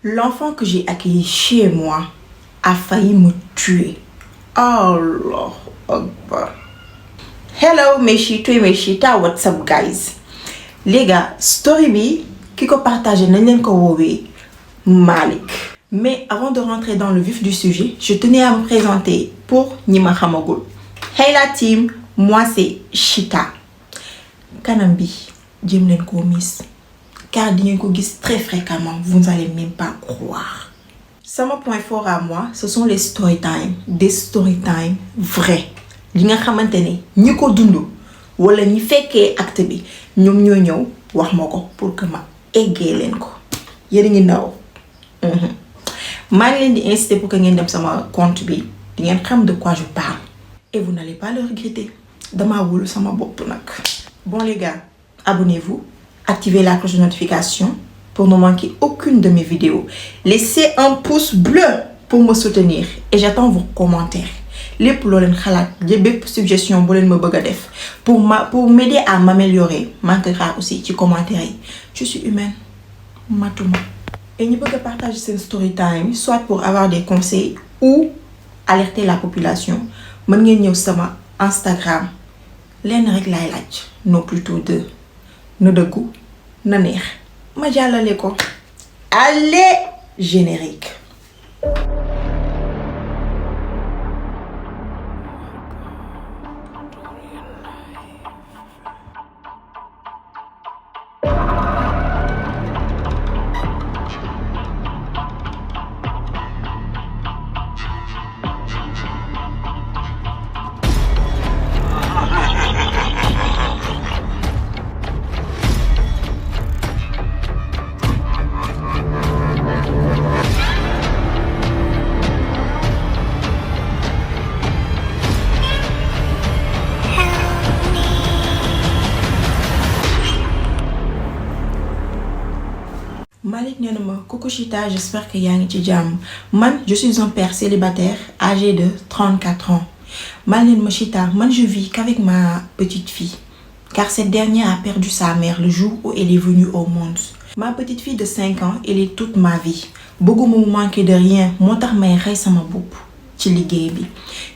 L'enfant que j'ai accueilli chez moi a failli me tuer. Allah Akbar. Hello mes chitos et mes chitas, what's up guys? Les gars, story bi ki ko partagé nañ leen ko woowee Malik. Mais avant de rentrer dans le vif du sujet, je tenais à me présenter pour ñi ma xamagul. Hey la team, moi c'est Chita. Kanam bi jëm leen ko miss. Car di ngeen ko gis très fréquemment, vous n'allez même pas croire. Sama point fort à moi, ce sont les story time, des story time vrais. Li nga xamantene ñi ko dund wala ñi fekkee acte bi ñoom ñoo ñëw wax ma ko pour que ma eggee leen ko. Yéen a ngi ndaw. Maa ngi leen di inciter pour que ngeen dem sama compte bi di ngeen xam de quoi je parle. Et vous n'allez pas le regretter. Dama wóolu sama bopp nag. Bon les gars, abonnez-vous. Activez la cloche de notification pour ne manquer aucune de mes vidéos. Laissez un pouce bleu pour me soutenir et j'attends vos commentaires. Les pour leen xalaat bépp suggestion bu leen ma bëgg a def pour m'aider à m'améliorer manque xaar aussi ci commentaires yi. Je suis humaine matuma. Et ñi bëgg a partager seen story time soit pour avoir des conseils ou alerter la population mën ngeen ñëw sama Instagram leen rek laay laaj non plutôt deux. Na dëggu na neex ma jàllale ko. Allez générique. Malik nee na ma coucou Chita, j'espère que yaa ngi ci jàmm. Man je suis un père célibataire âgé de 34 ans. Malik ma Chita, man je vis qu'avec ma petite fille car cette dernière a perdu sa mère le jour où elle est venue au monde. Ma petite fille de 5 ans, elle est toute ma vie. Bëgguma mu manquer de rien moo tax may rey sama bopp ci liggéey bi.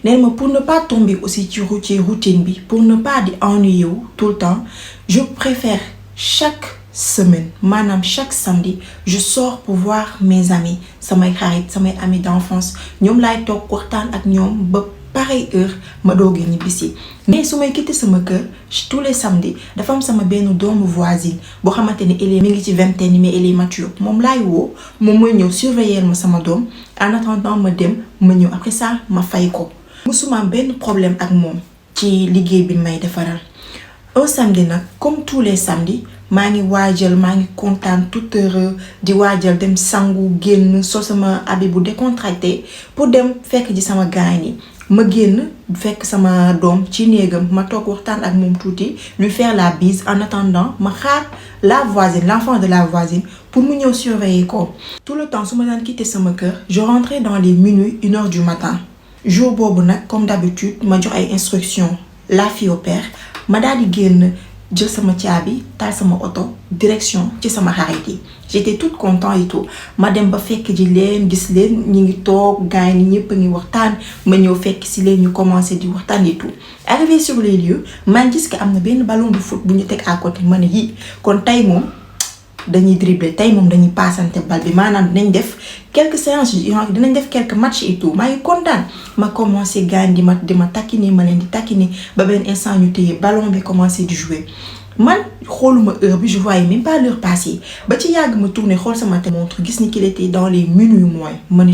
Nee na ma pour ne pas tomber aussi ci routine bi, pour ne pas di ennuyer wu tout le temps, je préfère chaque semaine, maanaam chaque samedi, je sors pour voir mes amis, samay xarit, samay amis d'enfance. Ñoom laay toog waxtaan ak ñoom ba pareille heure ma doogee ñibbisi. Mais su may quitté sama kër tous les samedis dafa am sama benn doomu voisine boo xamante ne elle est mi ngi ci vingtaine mais elle est mature. Moom laay woo moom mooy ñëw surveiller ma sama doom en attendant ma dem ma ñëw après ça ma fay ko. Musuma am benn problème ak moom ci liggéey bi may defaral. Un samedi nag comme tous les samedis maa ngi waajal maa ngi kontaan tout heureux di waajal dem sangu génn so sama habit bu décontracté pour dem fekk ji sama gaañ yi. Ma génn fekk sama doom ci néegam ma toog waxtaan ak moom tuuti lui faire la bise en attendant ma xaar la voisine, l'enfant de la voisine pour mu ñëw surveiller ko. Tout le temps su ma daan quitter sama kër je rentrais dans les minuit 1h du matin. Jour boobu nag comme d'habitude ma jox ay instructions la fille au père ma daal di génn jël sama caabi taal sama auto direction ci sama xarit yi. J'étais toute contente et tout ma dem ba fekk ji leen gis leen ñi ngi toog gaay ni ñëpp a ngi waxtaan ma ñëw fekk si leen ñu commencé di waxtaan et tout. Arrivé sur les lieux man gis que am na benn ballon de foot bu ñu teg à côté ma ne yii kon tey moom dañuy dribbler tey moom dañuy passante bal bi maanaam dinañ def quelques séances dinañ def quelques matchs et tout maa ngi kontaan ma commencé gaañ di ma takkini ma leen di takkini ba benn instant ñu téye ballon bi commencé di jouer. Man xooluma heure bi je voyais même pas l'heure passer ba ci yàgg ma tourné xool sama montre gis ni qu'il était dans les minuit moins ma ne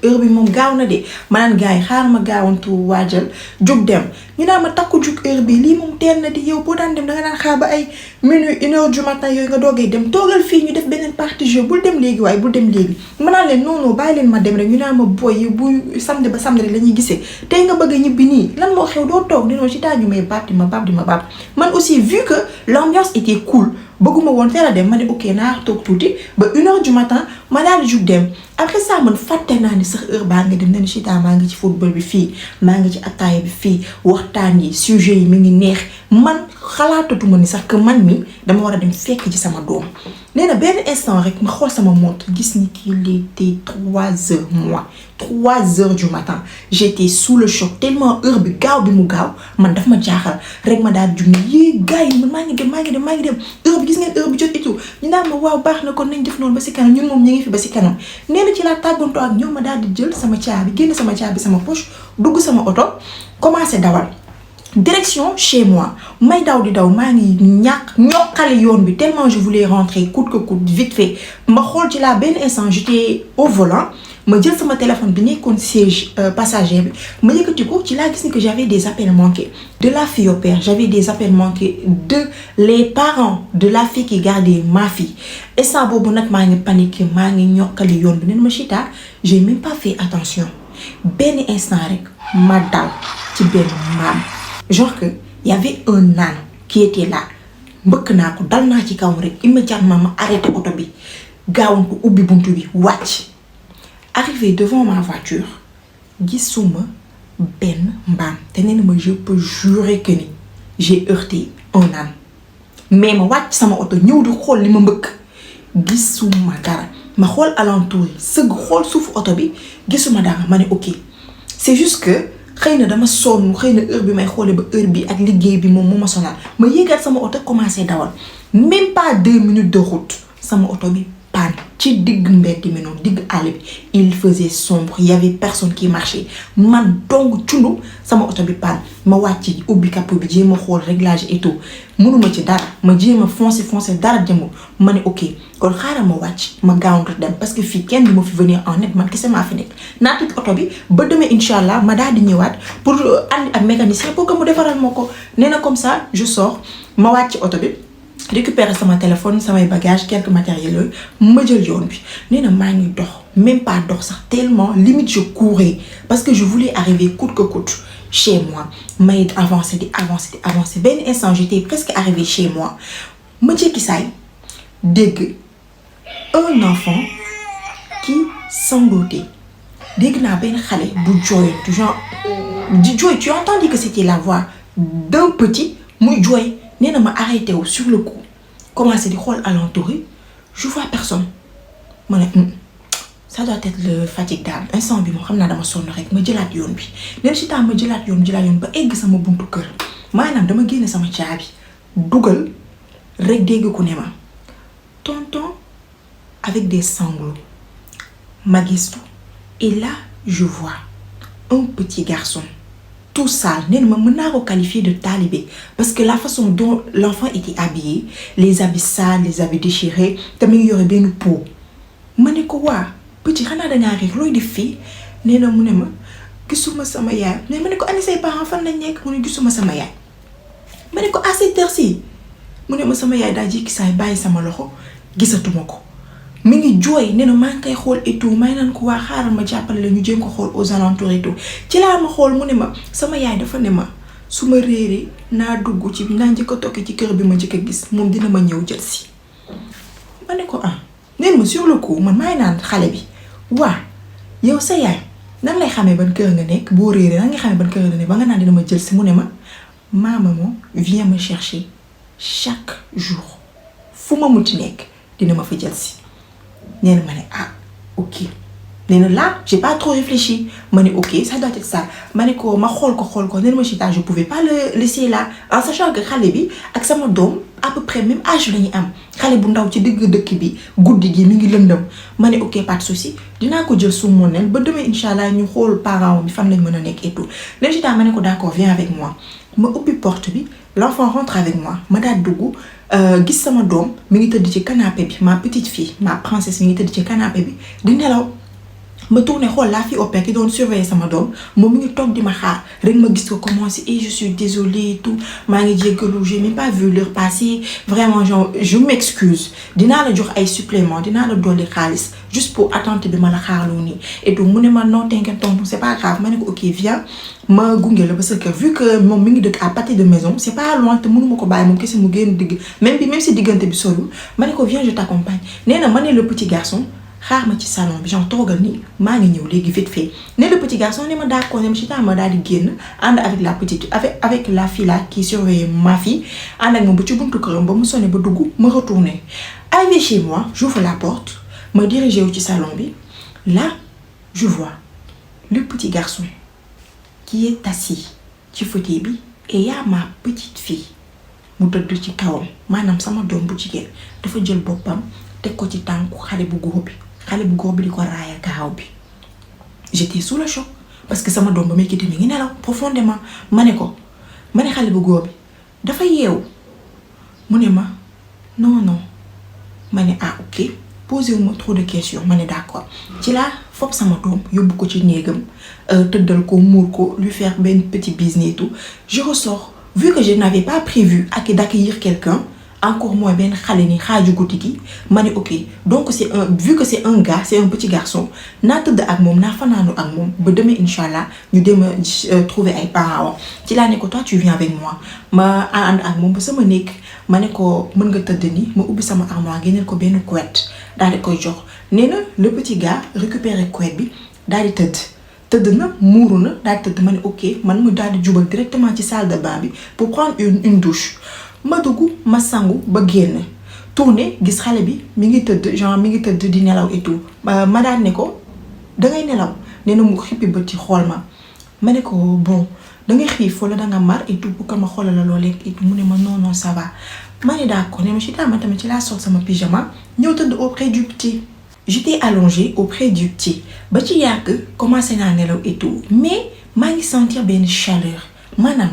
heure bi moom gaaw na de ma naan gars yi xaaral ma gaawantu waajal jóg dem ñu naan ma takku jug heure bi lii moom teel na di yow boo daan dem da nga daan xaar ba ay minuit 1h du matin yooyu nga doogee dem toogal fii ñu def beneen partie jeu bul dem léegi waaye bul dem léegi ma naan leen non bàyyi leen ma dem rek ñu naan ma boy yi bu samedi ba samedi la ñuy gisee tey nga bëgg a ñibbi nii lan moo xew doo toog dina ci taaju may baab di ma baab man aussi vu que l'ambiance était cool bëgguma woon teel a dem ma ne ok naa toog tuuti ba 1h du matin ma daal di jug dem après ça man fàtte naa ni sax heure baa nga dem ne Chita maa ngi ci football bi fii maa ngi ci ataaya bi fii waxtaan yi sujet yi mi ngi neex man xalaatatuma ni sax que man mi dama war a dem fekk ci sama doom nee na benn instant rek ma xool sama montre gis ni qu'il était 3 heures moi 3 heures du matin j'étais sous le choc tellement heure bi gaaw bi mu gaaw man daf ma jaaxal rek ma daal jug ne yee gars yi man maa ngi dem heure bi gis ngeen heure bi jot et tout ñu naan ma waaw baax na kon nañ def noonu ba si kanam ñun moom ñu ngi fi ba si kanam nee na ci laa tàggantoo ak ñoom ma daal di jël sama caabi génn sama caabi sama poche dugg sama oto commencé dawal direction chez moi may daw di daw maa ngi ñokkali yoon bi tellement je voulais rentrer coûte que coûte vite fait ma xool ci la benn instant j'étais au volant ma jël sama téléphone bi nekkoon siège passager bi ma yëkkati ko ci laa gis ni que j'avais des appels manqués de la fille au père j'avais des appels manqués de les parents de la fille qui gardait ma fille instant boobu nag maa ngi paniqué maa ngi ñokkali yoon bi nen ma Chita j'ai même pas fait attention benn instant rek ma dal ci benn mbaam genre que y avait un âne qui était là mbëkk naa ko dal naa ci kaw rek immédiatement ma arrêté oto bi gaawantu ubbi buntu bi wàcc arrivé devant ma voiture gisuma benn mbaam te nee na ma je peux jurer que ni j'ai heurté un âne mais ma wàcc sama oto ñëw di xool li ma mbëkk gisuma dara ma xool alentour yi sëgg xool suufu oto bi gisuma dara ma ne ok c'est juste que xëy na dama sonn xëy na heure bi may xoolee ba heure bi ak liggéey bi moom moo ma sonal ma yéegal sama oto commencé dawal même pas 2 minutes de route sama oto bi panne ci digg mbedd mi noonu digg àll bi il faisait sombre il y avait personne qui marchait man dong cundu sama oto bi panne ma wàcc ubbi capot bi jéem a xool réglage et tout mënuma ci dara ma jéem a foncé dara demul ma ne ok kon xaaral ma wàcc ma gaawantu dem parce que fii kenn du ma fi venir en net man kese maa fi nekk naa tëj oto bi ba demee incha allah ma daal di ñëwaat pour andi ak mécanicien pour que mu defaral ma ko nee na comme ça je sors ma wàcc oto bi récupérer sama téléphone samay bagages quelques matériels yooyu ma jël yoon bi nee na maa ngi dox même pas dox sax tellement limite je courais parce que je voulais arriver coûte que coûte chez moi may avancer benn instant j'étais presque arrivée chez moi ma jékki saay dégg un enfant qui sanglotait dégg naa benn xale bu jooy genre di jooy tu as entendu que c'était la voix d'un petit muy jooy nee na ma arrêté wu sur le coup commencé di xool alentour yi je vois personne ma ne ça doit être le fatigue daal instant bi moom xam naa dama sonn rek ma jëlaat yoon bi nee na Chita ma jëlaat yoon ba egg sama buntu kër maanaam dama génne sama caabi dugal rek dégg ku ne ma tonton avec des sanglots ma gistu et là je vois un petit garçon tout sale nee na ma mën naa ko qualifier de talibé parce que la façon dont l'enfant était habillé les habits sales les habits déchirés te mi ngi yore benn pot ma ne ko waa petit xanaa dangaa réer looy def fii nee na mu ne ma gisuma sama yaay mais ma ne ko ani say parents fan lañ nekk mu ne gisuma sama yaay ma ne ko à cette heure-ci mu ne ma sama yaay daa jékki saay bàyyi sama loxo gisatuma ko mi ngi jooy nee na maa ngi koy xool et tout may naan ko waa xaaral ma jàppale la ñu jéem ko xool aux alentours et tout ci laa ma xool mu ne ma sama yaay dafa ne ma su ma réeree naa dugg ci naa njëkk a tokki ci kër bi ma njëkk a gis moom dina ma ñëw jël si ma ne ko nee na ma sur le coup man maay naan xale bi waa yow sa yaay nan lay xamee ban kër nga nekk boo réeree nan nga xamee ban kër nga nekk ba nga naan dina ma jël si mu ne ma maman vient me chercher chaque jour fu ma munti nekk dina ma fa jël si nee na ma ne ok nee na là j'ai pas trop réfléchi ma ne ok ça doit être ça ma ne ko ma xool ko nee na ma Chita je pouvais pas le laisser là en sachant que xale bi ak sama doom à peu près même âge la ñu am xale bu ndaw ci digg dëkk bi guddi gi mi ngi lëndëm ma ne ok pas de souci dinaa ko jël su mu nel ba demee incha allah ñu xool parents bi fan lañ mën a nekk et tout nee Chita ma ne ko d'accord viens avec moi ma ubbi porte bi l'enfant rentre avec moi ma daal dugg gis sama doom mi ngi tëdd ci canapé bi ma petite fille ma princesse mi ngi tëdd ci canapé bi di nelaw ma tourné xool la fille au père qui doon surveiller sama doom moom mi ngi toog di ma xaar rek ma gis ko commencé et je suis désolée et tout maa ngi jéggalu j'ai même pas vu l'heure passer vraiment genre je m'excuse dinaa la jox ay supplément dinaa la dolli xaalis juste pour attente bi ma la xaarloo nii et tout mu ne ma non t'inquiète tonton c'est pas grave ma ne ko ok viens ma gunge la ba sa kër vu que moom mi ngi dëkk à pâté de maison c'est pas loin te mënuma ko bàyyi moom kese mu génn digg même si diggante bi soriwul ma ne ko viens je t'accompagne nee na ma ne le petit garçon xaar ma ci salon bi genre toogal nii maa ngi ñëw léegi vite fait ne le petit garçon ne ma d'accord ne ma Chita ma daal di génn ànd avec la petite avec la fille là qui surveille ma fille ànd ak moom ba ci buntu këram ba mu sonné ba dugg ma retourné. Arrivé chez moi j'ouvre la porte ma dirigé wu ci salon bi là je vois le petit garçon qui est assis ci fauteuil bi et y a ma petite fille mu tëdd ci kawam maanaam sama doom bu jigéen dafa jël boppam teg ko ci tànku xale bu góor bi di ko raaya gaaw bi. J'étais sous le choc parce que sama doom ba may quitté mi ngi nelaw profondément ma ne xale bu góor bi dafa yeewu mu ne ma non ma ne ah ok posé wu ma trop de questions ma ne d'accord ci laa fopp sama doom yóbbu ko ci néegam tëddal ko muur ko lui faire benn petit business et tout. Je ressors vu que je n'avais pas prévu d'accueillir quelqu'un encore moins benn xale ni xaaju guddi gi ma ne ok donc vu que c'est un gars c'est un petit garçon naa tëdd ak moom naa fanaanu ak moom ba demee inchallah ñu dem trouver ay parents ci laa ne ko toi tu viens avec moi ma ànd ak moom ba sama néeg ma ne ko mën nga tëdd ni ma ubbi sama armoire génneel ko benn couette daal di koy jox nee na le petit gars récupérer couette bi daal di tëdd na muuru na daal di tëdd ma ne ok man mu daal di jubal directement ci salle de bain bi pour prendre une douche. Ma dugg ma sangu ba génn tourné gis xale bi mi ngi tëdd di nelaw et tout ma daan ne ko dangay nelaw nee na mu xippi bët ci xool ma ne ko bon dangay xiif wala danga mar et tout pour que ma xoolal la loo lekk et tout mu ne ma non ça va ma ne d'accord ne ma Chita ma tamit ci laa sol sama pyjama ñëw tëdd auprès du petit. J'étais allongée auprès du petit ba ci yàgg commencé naa nelaw et tout mais maa ngi sentir benn chaleur. Madame,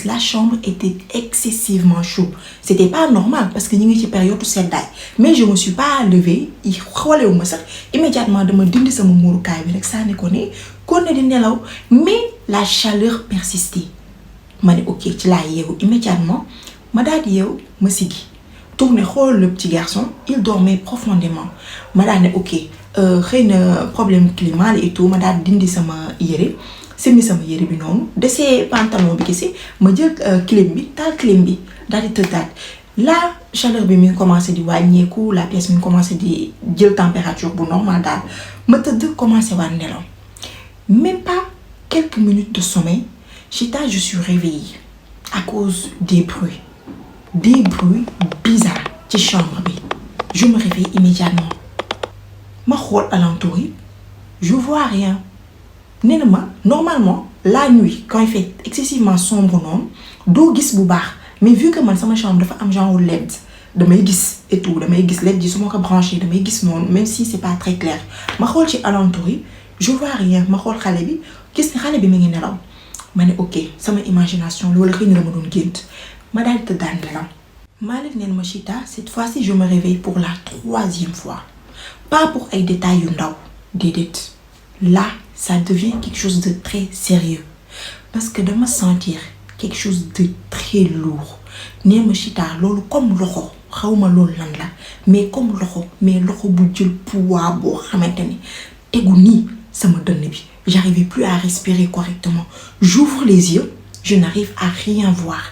la chambre était excessivement chaude. C'était pas normal parce que nous étions en période seddaay mais je me suis pas levée immédiatement de me dindi sama muurukaay bi rek saa ne ko ne di nelaw mais la chaleur persistait. Ma ne ok ci laa yeewu immédiatement ma daal di yeewu ma siggi tourné xool le petit garçon il dormait profondément ma daal ne ok xëy na problème climat et tout ma daal dindi sama yére. Semi sama yére bi noonu desee pantalon bi kese ma jël clim bi taal clim bi daal di tëddaat la chaleur bi mi ngi commencé di wàññeeku la pièce mi ngi commencé di jël température bu normal daal ma tëdd commencé waat nelaw même pas quelques minutes de sommeil Chita je suis réveillée à cause des bruits bizarres ci chambre bi je me réveille immédiatement ma xool alentour yi je vois rien. nee na ma normalement la nuit quand il fait excessivement sombre noonu doo gis bu baax mais vu que man sama chambre dafa am genre LED damay gis et tout damay gis LED ji su ma ko branché damay gis noonu même si c'est pas très clair ma xool ci alentour yi je vois rien ma xool xale bi gis ne xale bi mi ngi nelaw ma ne ok sama imagination loolu xëy na la ma doon gént ma daal di tëddaan nelaw. Malick nee na ma Chita cette fois-ci je me réveille pour la 3e fois pas pour ay détails yu ndaw déedéet là. Ça devient quelque chose de très sérieux parce que dama sentir quelque chose de très lourd nee ma Chita loolu comme loxo xawma loolu lan la mais comme loxo mais loxo bu jël poids boo xamante ni tegu nii sama dënn bi j'arrivais plus à respirer correctement j'ouvre les yeux je n'arrive à rien voir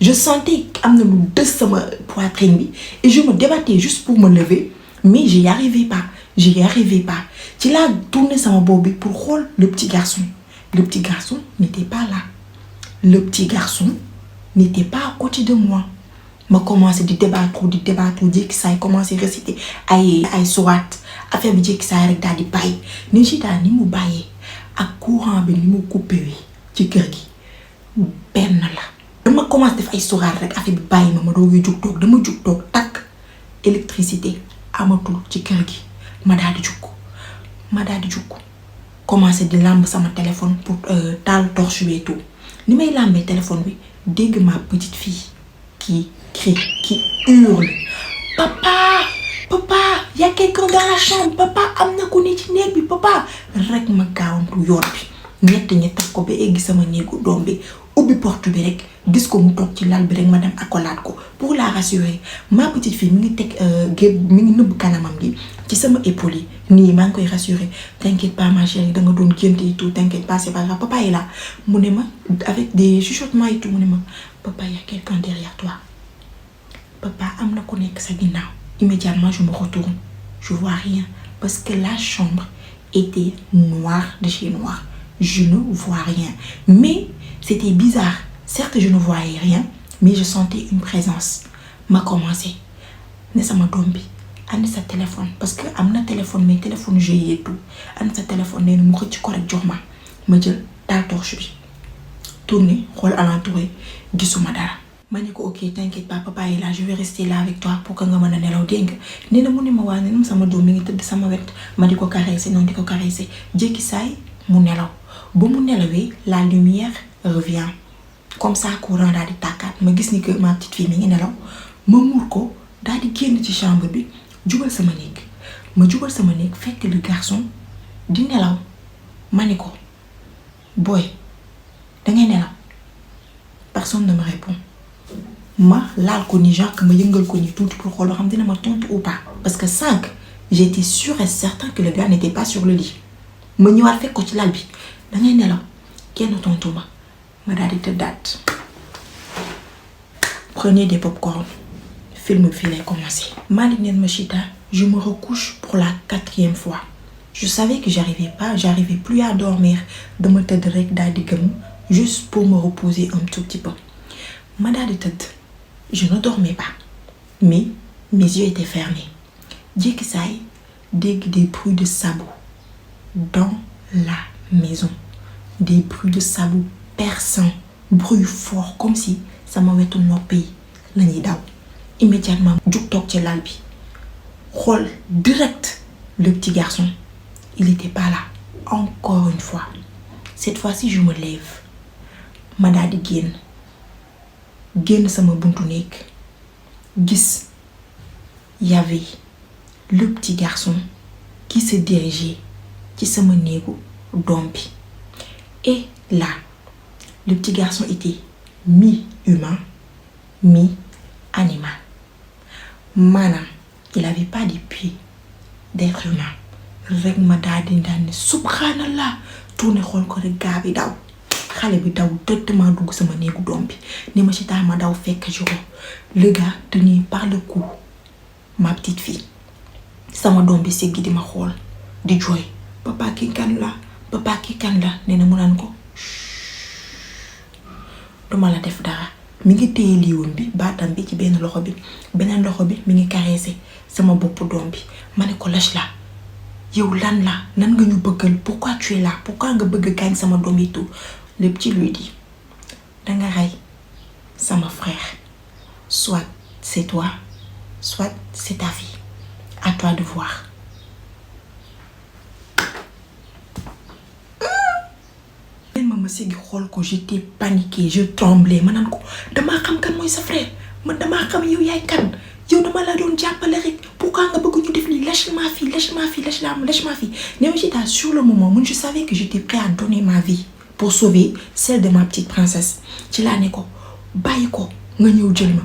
je sentais am na lu dës sama poitrine bi et je me débattais juste pour me lever mais j'y arrivais pas ci laa tourné sama bopp bi pour xool le petit garçon n'était pas là le petit garçon n'était pas à côté de moi ma commencé di débattre jékki saay commencé réciter ay sourate affaire bi jékki saay rek daal di bàyyi ni Chita ni mu bàyyee ak courant bi ni mu coupé wi ci kër gi benn la dama commencé def ay sourate rek affaire bi bàyyi ma doogee jug toog dama jug toog takk électricité amatul ci kër gi ma daal di jug commencé di làmb sama téléphone pour taal torche bi et tout ni may làmbee téléphone bi dégg ma petite fille qui crie qui hurle papa y a quelqu'un dans la chambre papa am na ku ne ci néeg bi papa rek ma gaawantu yoon bi ñett teg ko ba eggi sama néegu doom bi ubbi porte bi rek gis ko mu toog ci lal bi rek ma dem accolade ko pour la rassurer ma petite fille mi ngi teg mi ngi nëbb kanamam gi ci sama épaule yi nii maa ngi koy rassurer t'inquiète pas ma chérie da nga doon gént et tout t'inquiète pas c'est pas grave papa est là mu ne ma avec des chuchotements et tout mu ne ma papa y a quelqu'un derrière toi papa am na ku nekk sa ginnaaw immédiatement je me retourne je vois rien parce que la chambre était noire de chez noir. Je ne vois rien. Mais c'était bizarre. Certes, je ne voyais rien, mais je sentais une présence. Ma commencé. Ne sama doom bi andi sa téléphone parce que am na téléphone mais téléphone jeu et tout andi sa téléphone nee na mu xëcc ko rek jox ma jël taal torche bi tourner xool alentour yi gisuma dara. ma ne ko ok t'inquiète pas papa est là je vais rester là avec toi pour que nga mën a nelaw dégg nga nee na mu ne ma waa ne sama doom mi ngi tëdd sama wet ma di ko caresser noonu di ko caresser jékki saay mu nelaw ba mu nelawee la lumière revient comme ça courant daal di tàkkaat ma gis ni que ma petite fille mi ngi nelaw ma muur ko daal di génn ci chambre bi jubal sama néeg ma jubal sama néeg fekk le garçon di nelaw ma ni ko booy dangay nelaw personne ne me répond ma laal ko ni genre que ma yëngal ko ni tuuti pour xool ba xam dina ma tontu ou pas parce que 5 j'étais sûre et certain que le gars n'était pas sur le lit ma ñëwaat fekk ko ci lal bi dangay nelaw kenn tontu ma daal di tëddaat. Prenez des pop-corn. Film fii lay commencé. Malick neen ma Chita, je me recouche pour la 4e fois. Je savais que j'arrivais plus à dormir. Dama tëdd rek daal di gëm juste pour me reposer un tout petit peu. Ma daal di tëdd. Je ne dormais pas, mais mes yeux étaient fermés. Jékki saay dégg des bruits de sabots dans la maison. Des bruits de sabots perçants, bruit fort comme si sama wetu nopp yi la ñuy daw. Immédiatement jug toog ci lal bi xool direct le petit garçon. Il n'était pas là. Encore une fois. Cette fois-ci je me lève. Ma daal di génn sama buntu néeg gis y avait le petit garçon qui se dirigeait ci sama néegu doom bi. Et là le petit garçon était mi-humain mi-animal. Maanaam il avait pas des pieds d'être humain. Rek ma daal di ne subhanallah tourné xool ko rek gaa bi daw xale bi daw directement dugg sama néegu doom bi ni ma Chita ma daw fekk ci ko le gars tenu par le cou ma petite fille. Sama doom bi seggi di ma xool di jooy papa ki kan la nee na mu naan ko duma la def dara. Mi ngi téye liiwam bi baatam bi ci benn loxo bi beneen loxo bi mi ngi caressé sama bopp doom bi ma ne ko lâche la yow lan nga ñu bëggal pourquoi tu es là pourquoi nga bëgg gaañ sama doom yi tout. Le petit lui dit danga rey sama frère soit c'est toi soit c'est ta fille à toi de voir. ma siggi xool ko j'étais paniquée je tremblais ma naan ko damaa xam kan mooy sa frère man damaa xam yow yaay kan yow dama la doon jàppale rek pourquoi nga bëgg ñu def lii lâche ma fille. Ne ma Chita sur le moment man je savais que j'étais prêt à donner ma vie pour sauver celle de ma petite princesse. ci laa ne ko bàyyi ko nga ñëw jël ma.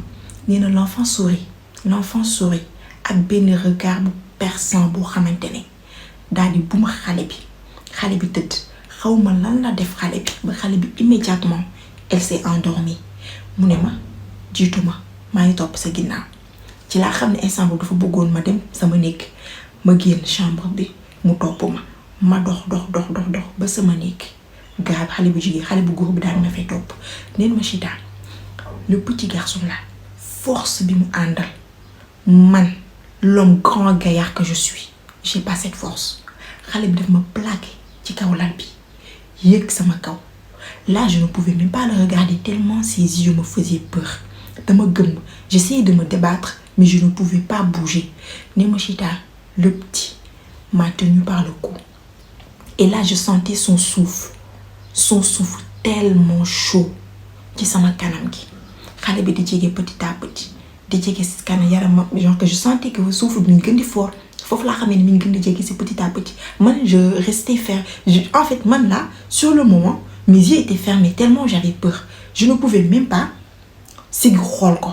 nee na l'enfant sourit ak benn regard bu perçant boo xamante ne daal di buma xale bi tëdd. xawma lan la def xale bi ba xale bi immédiatement elle s'est endormie. mu ne ma jiitu maa ngi topp sa ginnaaw. ci laa xam ne instant boobu dafa bëggoon ma dem sama néeg ma génn chambre bi mu topp ma dox ba sama néeg garab xale bu jigéen xale bu góor bi daal ma fay topp. neen ma Chita le petit garçon là force bi mu àndal man l'homme grand gaillard que je suis j'ai pas cette force. xale bi daf ma plaqué ci kaw lal bi yéeg sama kaw. Là je ne pouvais même pas le regarder tellement ses yeux me faisaient peur. dama gëm j'essayais de me débattre mais je ne pouvais pas bouger. Ne ma Chita le petit m'a tenu par le cou et là je sentais son souffle tellement chaud ci sama kanam gi. xale bi di jege petit à petit di jege si kanam yaram genre que je sentais que souffle bi mi ngi gën di fort. Foofu laa xamee ne mi ngi gën di jege si petit à petit. Man je restais ferme en fait man là sur le moment mes yeux étaient fermés tellement j'avais peur. Je ne pouvais même pas sigg xool ko.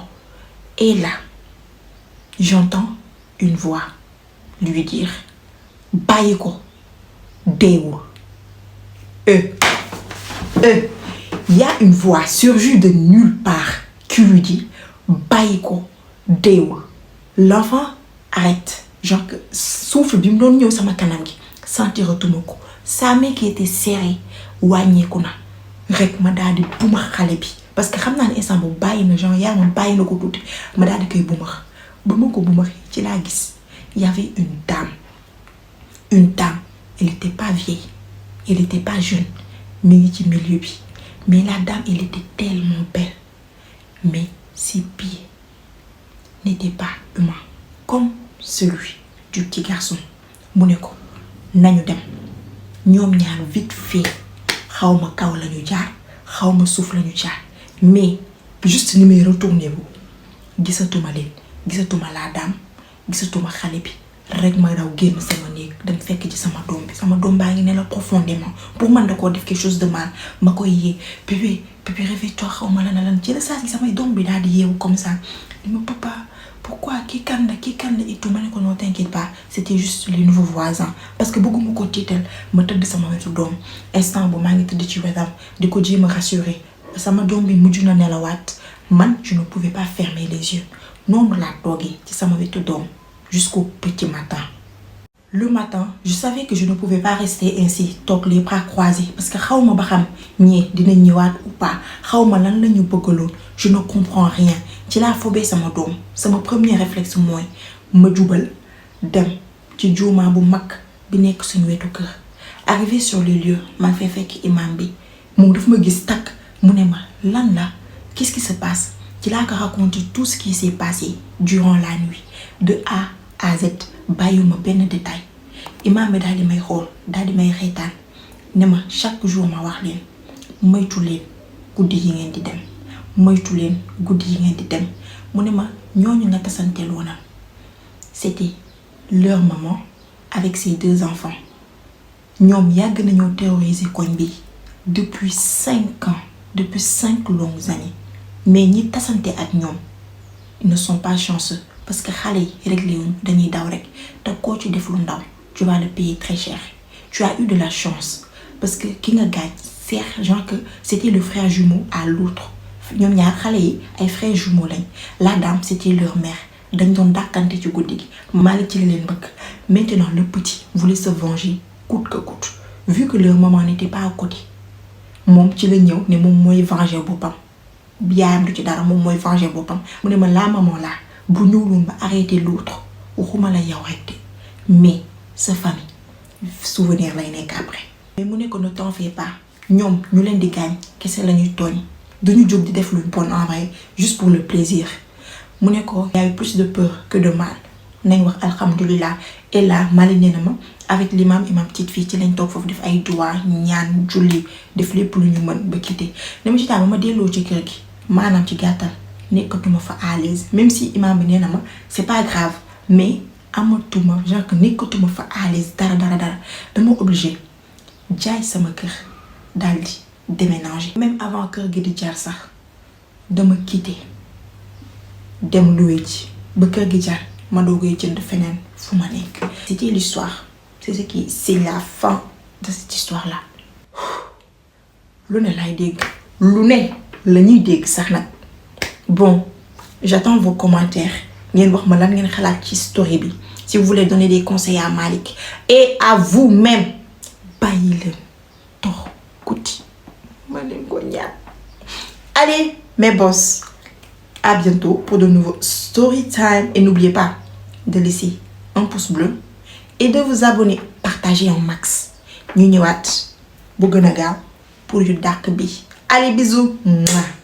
Et là j'entends une voix lui dire bàyyi ko deewul. Il y a une voix surgit de nulle part qui lui dit bàyyi ko deewul. L'enfant arrête. genre que souffle bi mu doon ñëw sama kanam gi sentiratuma ko sa main qui était serrée wàññeeku na rek ma daal di bumax xale bi parce que xam naa ne instant boobu bàyyi na genre yaa ma bàyyi na ko tuuti ma daal di koy bumax ba ma ko bumax ci laa gis y avait une dame elle était pas vieille elle était pas jeune mi ngi ci milieu bi mais la dame elle était tellement belle mais ses pieds n'étaient pas humains comme celui du petit garçon mu ne ko nañu dem ñoom ñaar vite fait xawma kaw lañu jaar xawma suuf lañu jaar mais juste ni may retourné bu gisatuma leen gisatuma la dame gisatuma xale bi rek ma daw génn sama néeg dem fekk ci sama doom baa ngi ne la profondément pour man da koo def quelque chose de mal ma koy yee bébé réveille-toi xawma lan ci la saa si samay doom bi daal di yeewu comme ça di ma papa pourquoi kii kan la et tout ma ne ko non t'inquiète pas c'était juste les nouveaux voisins parce que bëgguma ko tiital ma tëdd sama wetu doom instant bu maa ngi tëdd ci wetam di ko jéem a rassurer sama doom bi mujj na nelawaat man je ne pouvais pas fermer les yeux noonu laa toogee ci sama wetu doom jusqu'au petit matin. Le matin, je savais que je ne pouvais pas rester ainsi, toog les bras croisés parce que xawma ba xam ñee dina ñëwaat ou pas xawma lan la ñu bëggaloon je ne comprends rien ci laa fobee sama doom sama premier réflexe mooy ma jubal dem ci juuma bu mag bi nekk suñu wetu kër. Arrivé sur les lieux ma fay fekk imam bi moom daf ma gis takk mu ne ma lan la qu'est-ce qui se passe ci laa ko raconté tout ce qui s'est passé durant la nuit de A à Z bàyyiwuma benn détail imam bi daal di may xool daal di may reetaan ne ma chaque jour ma wax leen moytu leen guddi yi ngeen di dem moytu leen guddi yi ngeen di dem mu ne ma ñooñu nga tasanteel woonam c'était leur maman avec ses 2 enfants ñoom yàgg nañoo terroriser koñ bi depuis 5 ans depuis 5 longues années mais ñi tasante ak ñoom ils ne sont pas chanceux parce que xale yi réglé wuñ dañuy daw rek te koo ci def lu ndaw tu vas le payer très cher tu as eu de la chance parce que ki nga gaañ c'est genre que c'était le frère jumeau à l'autre ñoom ñaar xale yi ay frères jumeaux lañ la dame c'était leur mère dañ doon dàkkante ci guddi gi Malick ci la leen bëgg maintenant le petit voulait se venger coûte que coûte vu que leur maman n'était pas à côté moom ci la ñëw ne moom mooy venger boppam yaayam du ci dara moom mooy venger boppam mu ne ma la maman là bu ñëwloon ba arrêter l'autre waxuma la yow rek de mais sa famille souvenir lay nekk après. mais mu ne ko ne t'en fais pas ñoom ñu leen di gaañ kese la ñuy tooñ duñu jóg di def lu bon en vrai juste pour le plaisir mu ne ko y a eu plus de peur que de mal nañ wax alhamdulilah et là Mali nee na ma avec l'imam et ma petite fille ci lañ toog foofu def ay doigt ñaan julli def lépp lu ñu mën ba quitté dama ci taa ba ma delloo ci kër gi maanaam ci gàttal nekkatuma fa à l'aise même si imam bi nee na ma c'est pas grave mais amatuma genre que nekkatuma fa à l'aise dara dama obligé jaay sama kër daal di déménager. même avant kër gi di jaar sax dama quitté dem loué ji ba kër gi jaar ma doogay jënd feneen fu ma nekk. c'était l'histoire c'est la fin de cette histoire là lu ne lay dégg lu ne la ñuy dégg sax nag. Bon, j'attends vos commentaires. Ngeen wax ma lan ngeen xalaat ci story bi. Si vous voulez donner des conseils à Malick et à vous-même, bàyyi leen tox guddi ma leen ko ñaan. Allez, mes boss, à bientôt pour de nouveaux story time et n'oubliez pas de laisser un pouce bleu et de vous abonner, partager en max. Ñu ñëwaat bu gën a gaaw pour yu dàq bi. Allez, bisous. Mouah.